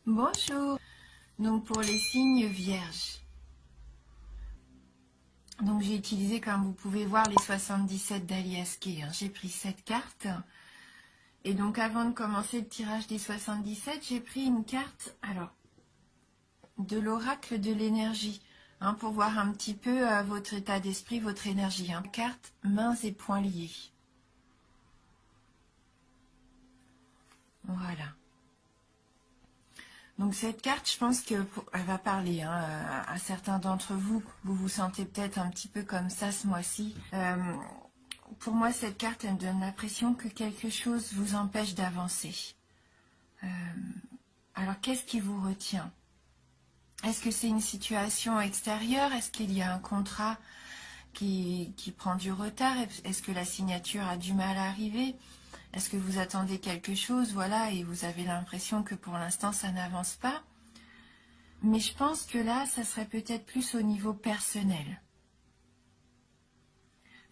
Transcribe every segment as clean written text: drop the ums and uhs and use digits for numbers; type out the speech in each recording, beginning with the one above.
Bonjour, donc pour les signes vierges. Donc j'ai utilisé, comme vous pouvez voir, les 77 d'Alias Kay. J'ai pris cette carte. Et donc avant de commencer le tirage des 77, j'ai pris une carte, alors, de l'oracle de l'énergie, pour voir un petit peu votre état d'esprit, votre énergie. Carte mains et poings liés. Voilà. Donc cette carte, je pense qu'elle va parler à certains d'entre vous. Vous vous sentez peut-être un petit peu comme ça ce mois-ci. Pour moi, cette carte, elle me donne l'impression que quelque chose vous empêche d'avancer. Alors, qu'est-ce qui vous retient? Est-ce que c'est une situation extérieure? Est-ce qu'il y a un contrat qui prend du retard? Est-ce que la signature a du mal à arriver? Est-ce que vous attendez quelque chose, voilà, et vous avez l'impression que pour l'instant, ça n'avance pas? Mais je pense que là, ça serait peut-être plus au niveau personnel.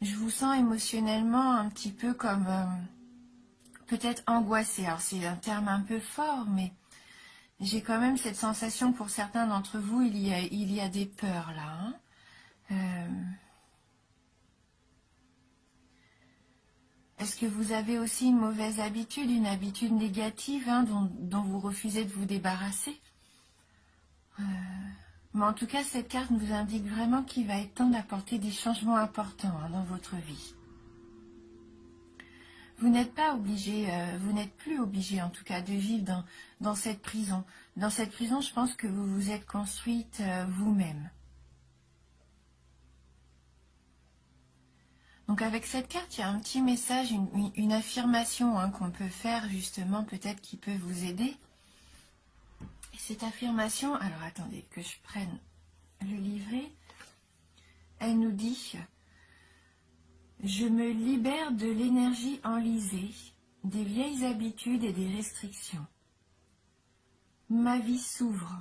Je vous sens émotionnellement un petit peu comme peut-être angoissé. Alors c'est un terme un peu fort, mais j'ai quand même cette sensation que pour certains d'entre vous, il y a des peurs là. Est-ce que vous avez aussi une mauvaise habitude, une habitude négative dont vous refusez de vous débarrasser? Mais en tout cas, cette carte vous indique vraiment qu'il va être temps d'apporter des changements importants dans votre vie. Vous n'êtes pas obligé, vous n'êtes plus obligé en tout cas de vivre dans cette prison. Dans cette prison, je pense que vous vous êtes construite vous-même. Donc avec cette carte, il y a un petit message, une affirmation qu'on peut faire justement, peut-être qui peut vous aider. Et cette affirmation, alors attendez que je prenne le livret, elle nous dit: je me libère de l'énergie enlisée, des vieilles habitudes et des restrictions. Ma vie s'ouvre.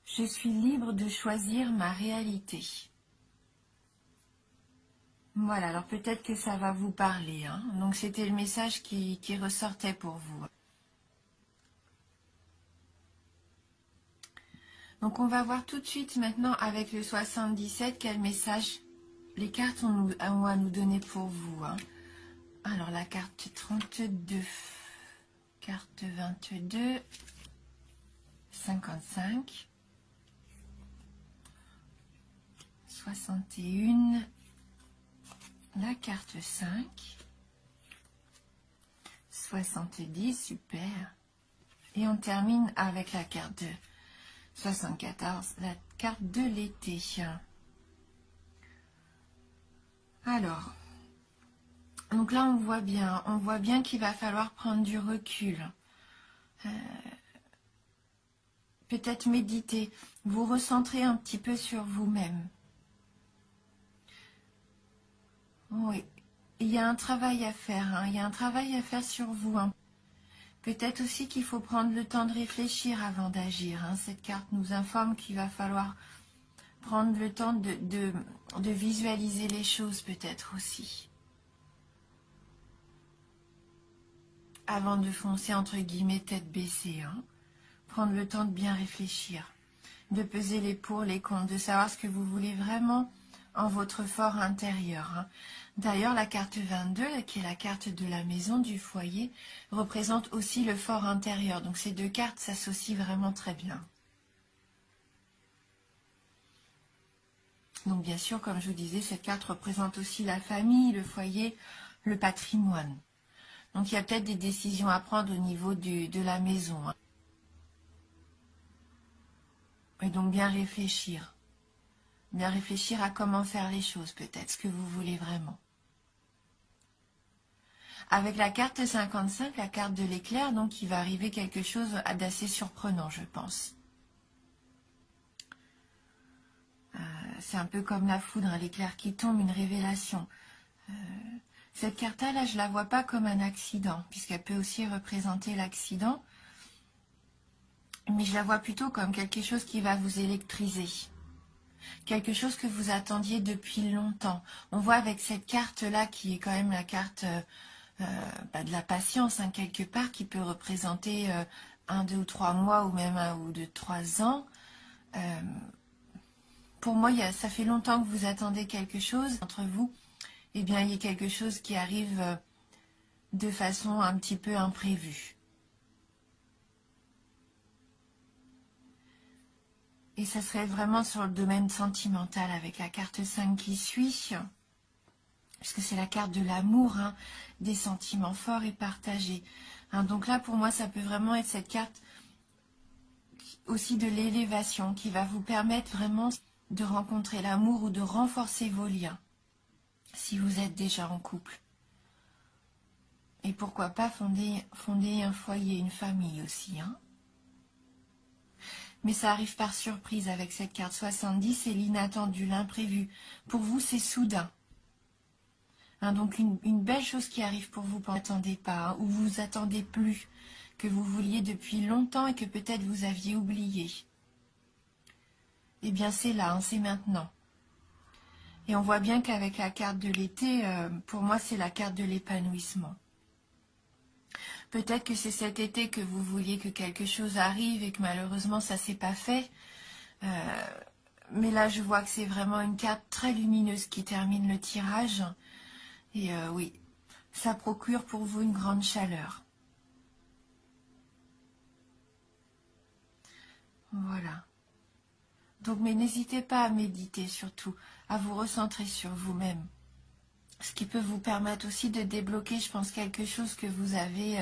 Je suis libre de choisir ma réalité. Voilà, alors peut-être que ça va vous parler. Donc c'était le message qui ressortait pour vous. Donc on va voir tout de suite maintenant avec le 77 quel message les cartes ont à nous donner pour vous. Alors la carte 32, carte 22, 55, 61, la carte 5, 70, super. Et on termine avec la carte 2. 74, la carte de l'été. Alors, donc là on voit bien qu'il va falloir prendre du recul. Peut-être méditer, vous recentrer un petit peu sur vous-même. Oui, il y a un travail à faire, il y a un travail à faire sur vous. Peut-être aussi qu'il faut prendre le temps de réfléchir avant d'agir. Cette carte nous informe qu'il va falloir prendre le temps de visualiser les choses peut-être aussi. Avant de foncer entre guillemets tête baissée. Prendre le temps de bien réfléchir, de peser les pour, les contre, de savoir ce que vous voulez vraiment en votre fort intérieur. D'ailleurs, la carte 22, qui est la carte de la maison, du foyer, représente aussi le fort intérieur. Donc ces deux cartes s'associent vraiment très bien. Donc bien sûr, comme je vous disais, cette carte représente aussi la famille, le foyer, le patrimoine. Donc il y a peut-être des décisions à prendre au niveau de la maison. Et donc bien réfléchir. Bien réfléchir à comment faire les choses, peut-être, ce que vous voulez vraiment. Avec la carte 55, la carte de l'éclair, donc il va arriver quelque chose d'assez surprenant, je pense. C'est un peu comme la foudre, l'éclair qui tombe, une révélation. Cette carte-là, je ne la vois pas comme un accident, puisqu'elle peut aussi représenter l'accident. Mais je la vois plutôt comme quelque chose qui va vous électriser. Quelque chose que vous attendiez depuis longtemps. On voit avec cette carte-là, qui est quand même la carte de la patience, quelque part, qui peut représenter 1, 2 ou 3 mois ou même 1 ou 2, 3 ans. Pour moi, ça fait longtemps que vous attendez quelque chose entre vous. Eh bien, il y a quelque chose qui arrive de façon un petit peu imprévue. Et ça serait vraiment sur le domaine sentimental avec la carte 5 qui suit, puisque c'est la carte de l'amour, hein, des sentiments forts et partagés. Hein, donc là, pour moi, ça peut vraiment être cette carte aussi de l'élévation qui va vous permettre vraiment de rencontrer l'amour ou de renforcer vos liens, si vous êtes déjà en couple. Et pourquoi pas fonder un foyer, une famille aussi, hein. Mais ça arrive par surprise avec cette carte 70, c'est l'inattendu, l'imprévu. Pour vous, c'est soudain. Hein, donc une belle chose qui arrive pour vous, vous n'attendez pas, hein, ou vous vous attendez plus, que vous vouliez depuis longtemps et que peut-être vous aviez oublié. Eh bien c'est là, hein, c'est maintenant. Et on voit bien qu'avec la carte de l'été, pour moi c'est la carte de l'épanouissement. Peut-être que c'est cet été que vous vouliez que quelque chose arrive et que malheureusement ça ne s'est pas fait. Mais là je vois que c'est vraiment une carte très lumineuse qui termine le tirage. Et oui, ça procure pour vous une grande chaleur. Voilà. Donc, mais n'hésitez pas à méditer surtout, à vous recentrer sur vous-même. Ce qui peut vous permettre aussi de débloquer, je pense, quelque chose que vous avez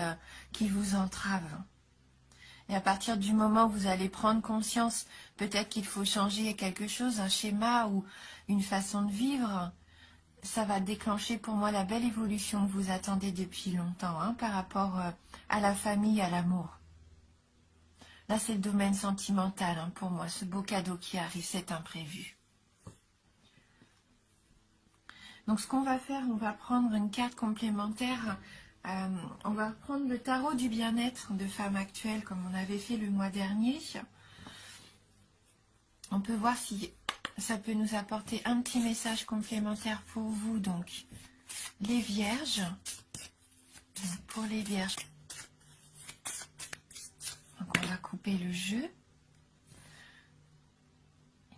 qui vous entrave. Et à partir du moment où vous allez prendre conscience, peut-être qu'il faut changer quelque chose, un schéma ou une façon de vivre, ça va déclencher pour moi la belle évolution que vous attendez depuis longtemps, hein, par rapport à la famille, à l'amour. Là, c'est le domaine sentimental, hein, pour moi, ce beau cadeau qui arrive, c'est imprévu. Donc, ce qu'on va faire, on va prendre une carte complémentaire. On va prendre le tarot du bien-être de femme actuelle, comme on avait fait le mois dernier. On peut voir si ça peut nous apporter un petit message complémentaire pour vous. Donc, les vierges. Donc, pour les vierges, donc on va couper le jeu.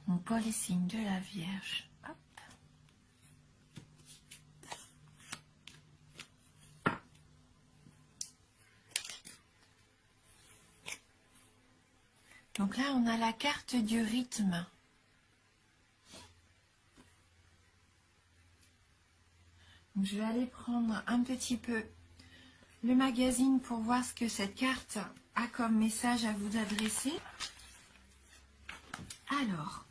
Donc, pour les signes de la Vierge. Hop. Donc là, on a la carte du rythme. Donc, je vais aller prendre un petit peu le magazine pour voir ce que cette carte a comme message à vous adresser. Alors,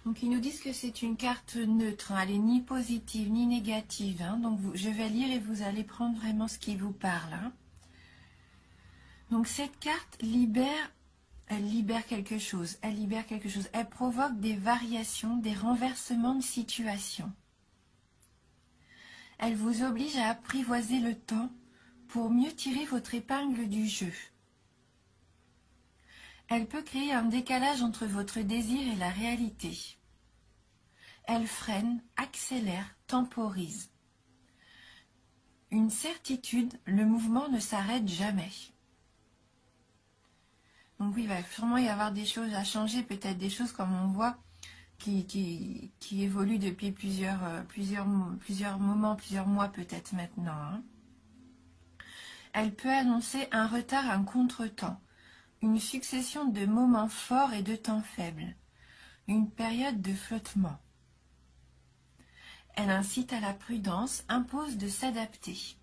donc ils nous disent que c'est une carte neutre, hein, elle n'est ni positive ni négative. Hein, donc je vais lire et vous allez prendre vraiment ce qui vous parle. Hein. Donc cette carte libère, elle libère quelque chose, elle provoque des variations, des renversements de situation. Elle vous oblige à apprivoiser le temps pour mieux tirer votre épingle du jeu. Elle peut créer un décalage entre votre désir et la réalité. Elle freine, accélère, temporise. Une certitude, le mouvement ne s'arrête jamais. Donc oui, il va sûrement y avoir des choses à changer, peut-être des choses comme on voit qui évoluent depuis plusieurs moments, plusieurs mois peut-être maintenant. Hein. Elle peut annoncer un retard, un contretemps. Une succession de moments forts et de temps faibles, une période de flottement. Elle incite à la prudence, impose de s'adapter.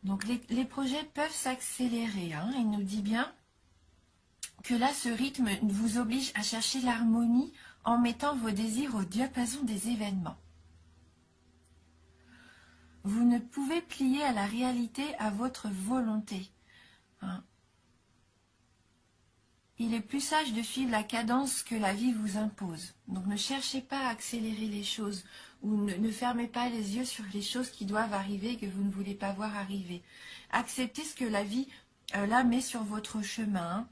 Donc les projets peuvent s'accélérer, hein. Il nous dit bien que là ce rythme vous oblige à chercher l'harmonie en mettant vos désirs au diapason des événements. Vous ne pouvez plier à la réalité à votre volonté. Hein. Il est plus sage de suivre la cadence que la vie vous impose. Donc ne cherchez pas à accélérer les choses ou ne fermez pas les yeux sur les choses qui doivent arriver et que vous ne voulez pas voir arriver. Acceptez ce que la vie là met sur votre chemin. Hein.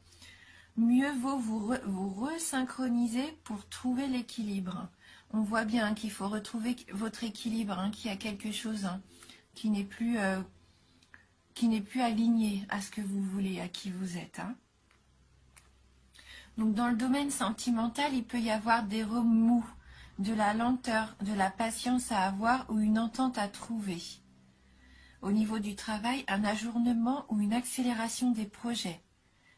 Mieux vaut vous resynchroniser pour trouver l'équilibre. On voit bien qu'il faut retrouver votre équilibre, hein, qu'il y a quelque chose hein, qui n'est plus qui n'est plus aligné à ce que vous voulez, à qui vous êtes. Hein. Donc dans le domaine sentimental, il peut y avoir des remous, de la lenteur, de la patience à avoir ou une entente à trouver. Au niveau du travail, un ajournement ou une accélération des projets.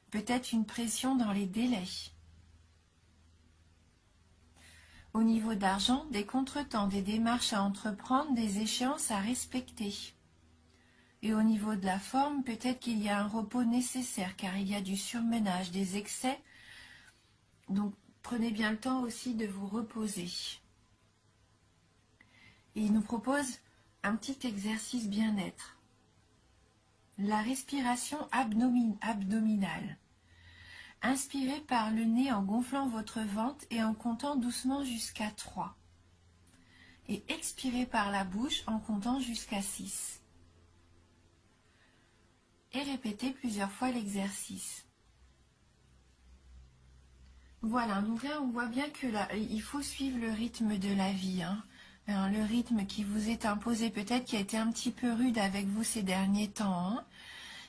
Peut-être une pression dans les délais. Au niveau d'argent, des contretemps, des démarches à entreprendre, des échéances à respecter. Et au niveau de la forme, peut-être qu'il y a un repos nécessaire car il y a du surmenage, des excès. Donc prenez bien le temps aussi de vous reposer. Et il nous propose un petit exercice bien-être. La respiration abdominale. Inspirez par le nez en gonflant votre ventre et en comptant doucement jusqu'à 3. Et expirez par la bouche en comptant jusqu'à 6. Et répétez plusieurs fois l'exercice. Voilà, donc là on voit bien que là, il faut suivre le rythme de la vie. Hein. Le rythme qui vous est imposé, peut-être qui a été un petit peu rude avec vous ces derniers temps. Hein.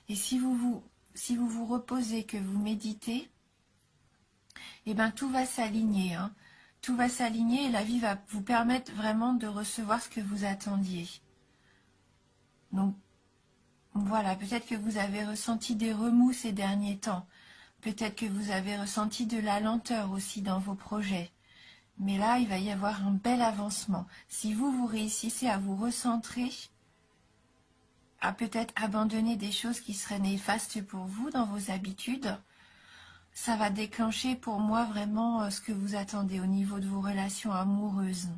Et si vous vous reposez, que vous méditez, eh ben tout va s'aligner. Hein. Tout va s'aligner et la vie va vous permettre vraiment de recevoir ce que vous attendiez. Donc voilà, peut-être que vous avez ressenti des remous ces derniers temps. Peut-être que vous avez ressenti de la lenteur aussi dans vos projets. Mais là, il va y avoir un bel avancement. Si vous réussissez à vous recentrer, à peut-être abandonner des choses qui seraient néfastes pour vous dans vos habitudes, ça va déclencher pour moi vraiment ce que vous attendez au niveau de vos relations amoureuses.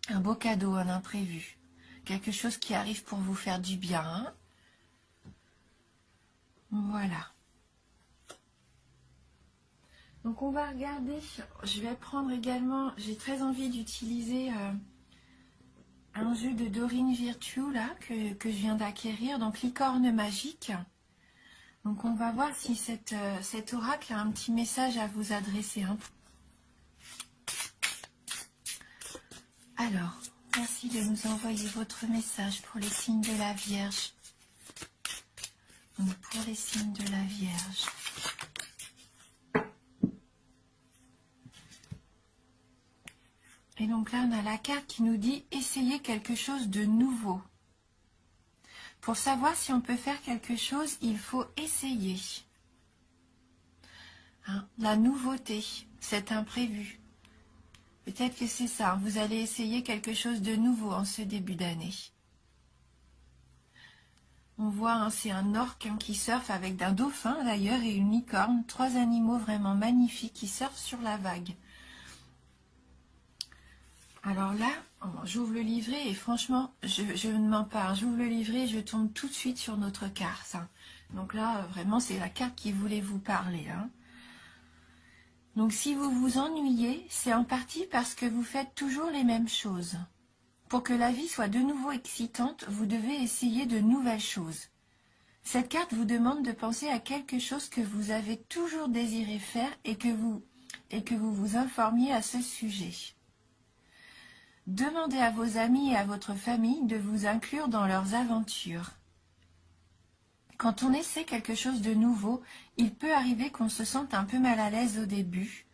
Un beau cadeau, un imprévu. Quelque chose qui arrive pour vous faire du bien. Hein. Voilà. Donc on va regarder, je vais prendre également, j'ai très envie d'utiliser un jeu de Dorine Virtue là, que je viens d'acquérir, donc licorne magique. Donc on va voir si cet oracle a un petit message à vous adresser. Hein. Alors, merci de nous envoyer votre message pour les signes de la Vierge. Donc pour les signes de la Vierge. Et donc là, on a la carte qui nous dit « Essayez quelque chose de nouveau ». Pour savoir si on peut faire quelque chose, il faut essayer. Hein, la nouveauté, cet imprévu. Peut-être que c'est ça, vous allez essayer quelque chose de nouveau en ce début d'année. On voit, hein, c'est un orque hein, qui surfe avec un dauphin d'ailleurs et une licorne, 3 animaux vraiment magnifiques qui surfent sur la vague. Alors là, j'ouvre le livret et franchement, je ne mens pas. J'ouvre le livret et je tombe tout de suite sur notre carte. Hein. Donc là, vraiment, c'est la carte qui voulait vous parler. Hein. Donc si vous vous ennuyez, c'est en partie parce que vous faites toujours les mêmes choses. Pour que la vie soit de nouveau excitante, vous devez essayer de nouvelles choses. Cette carte vous demande de penser à quelque chose que vous avez toujours désiré faire et que vous vous informiez à ce sujet. Demandez à vos amis et à votre famille de vous inclure dans leurs aventures. Quand on essaie quelque chose de nouveau, il peut arriver qu'on se sente un peu mal à l'aise au début,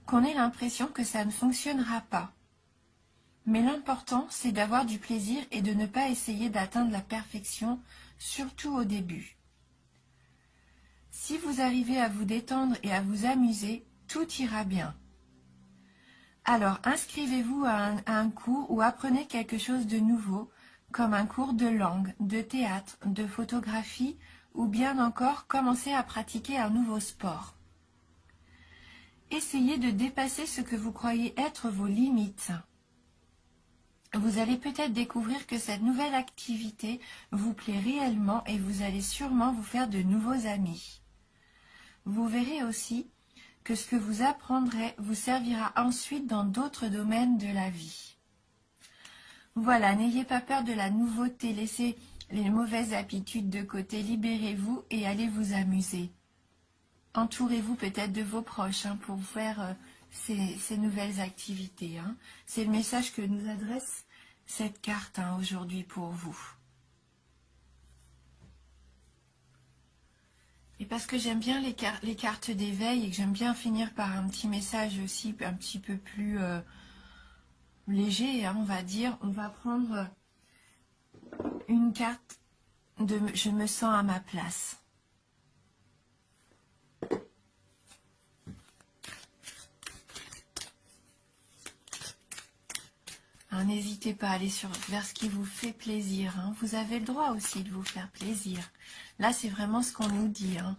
qu'on ait l'impression que ça ne fonctionnera pas. Mais l'important, c'est d'avoir du plaisir et de ne pas essayer d'atteindre la perfection, surtout au début. Si vous arrivez à vous détendre et à vous amuser, tout ira bien. Alors, inscrivez-vous à un cours ou apprenez quelque chose de nouveau, comme un cours de langue, de théâtre, de photographie, ou bien encore commencez à pratiquer un nouveau sport. Essayez de dépasser ce que vous croyez être vos limites. Vous allez peut-être découvrir que cette nouvelle activité vous plaît réellement et vous allez sûrement vous faire de nouveaux amis. Vous verrez aussi que ce que vous apprendrez vous servira ensuite dans d'autres domaines de la vie. Voilà, n'ayez pas peur de la nouveauté, laissez les mauvaises habitudes de côté, libérez-vous et allez vous amuser. Entourez-vous peut-être de vos proches hein, pour faire ces nouvelles activités. Hein. C'est le message que nous adresse cette carte hein, aujourd'hui pour vous. parce que j'aime bien les cartes d'éveil et que j'aime bien finir par un petit message aussi un petit peu plus léger, hein, on va dire. On va prendre une carte de « Je me sens à ma place ». N'hésitez pas à aller vers ce qui vous fait plaisir. Hein. Vous avez le droit aussi de vous faire plaisir. Là, c'est vraiment ce qu'on nous dit. Hein.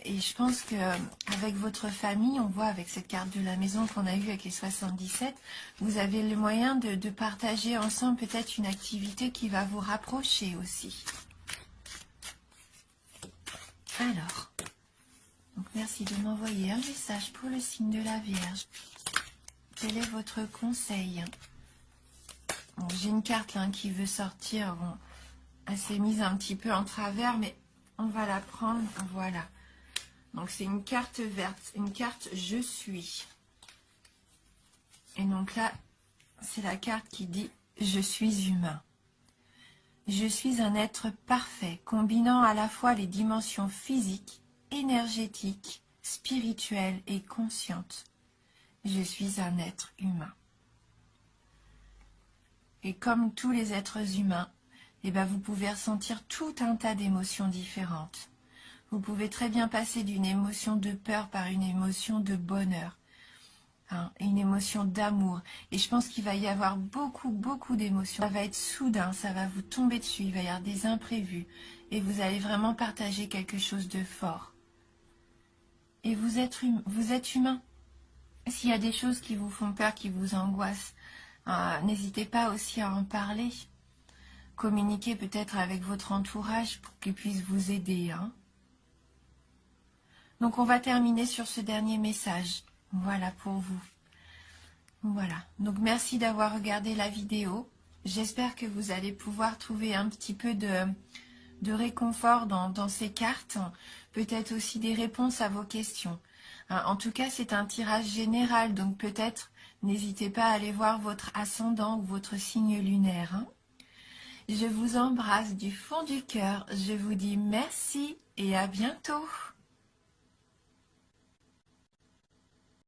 Et je pense qu'avec votre famille, on voit avec cette carte de la maison qu'on a eue avec les 77, vous avez le moyen de partager ensemble peut-être une activité qui va vous rapprocher aussi. Alors, donc merci de m'envoyer un message pour le signe de la Vierge. Quel est votre conseil? Bon, j'ai une carte là qui veut sortir. Bon, elle s'est mise un petit peu en travers, mais on va la prendre. Voilà. Donc c'est une carte verte, une carte « Je suis ». Et donc là, c'est la carte qui dit « Je suis humain ». Je suis un être parfait, combinant à la fois les dimensions physiques, énergétiques, spirituelles et conscientes. Je suis un être humain. Et comme tous les êtres humains, eh ben vous pouvez ressentir tout un tas d'émotions différentes. Vous pouvez très bien passer d'une émotion de peur par une émotion de bonheur, hein, une émotion d'amour. Et je pense qu'il va y avoir beaucoup d'émotions. Ça va être soudain, ça va vous tomber dessus, il va y avoir des imprévus. Et vous allez vraiment partager quelque chose de fort. Et vous êtes humain. S'il y a des choses qui vous font peur, qui vous angoissent, n'hésitez pas aussi à en parler. Communiquez peut-être avec votre entourage pour qu'ils puissent vous aider. Hein. Donc on va terminer sur ce dernier message. Voilà pour vous. Voilà. Donc merci d'avoir regardé la vidéo. J'espère que vous allez pouvoir trouver un petit peu de réconfort dans ces cartes. Peut-être aussi des réponses à vos questions. En tout cas, c'est un tirage général, donc peut-être n'hésitez pas à aller voir votre ascendant ou votre signe lunaire. Hein. Je vous embrasse du fond du cœur. Je vous dis merci et à bientôt.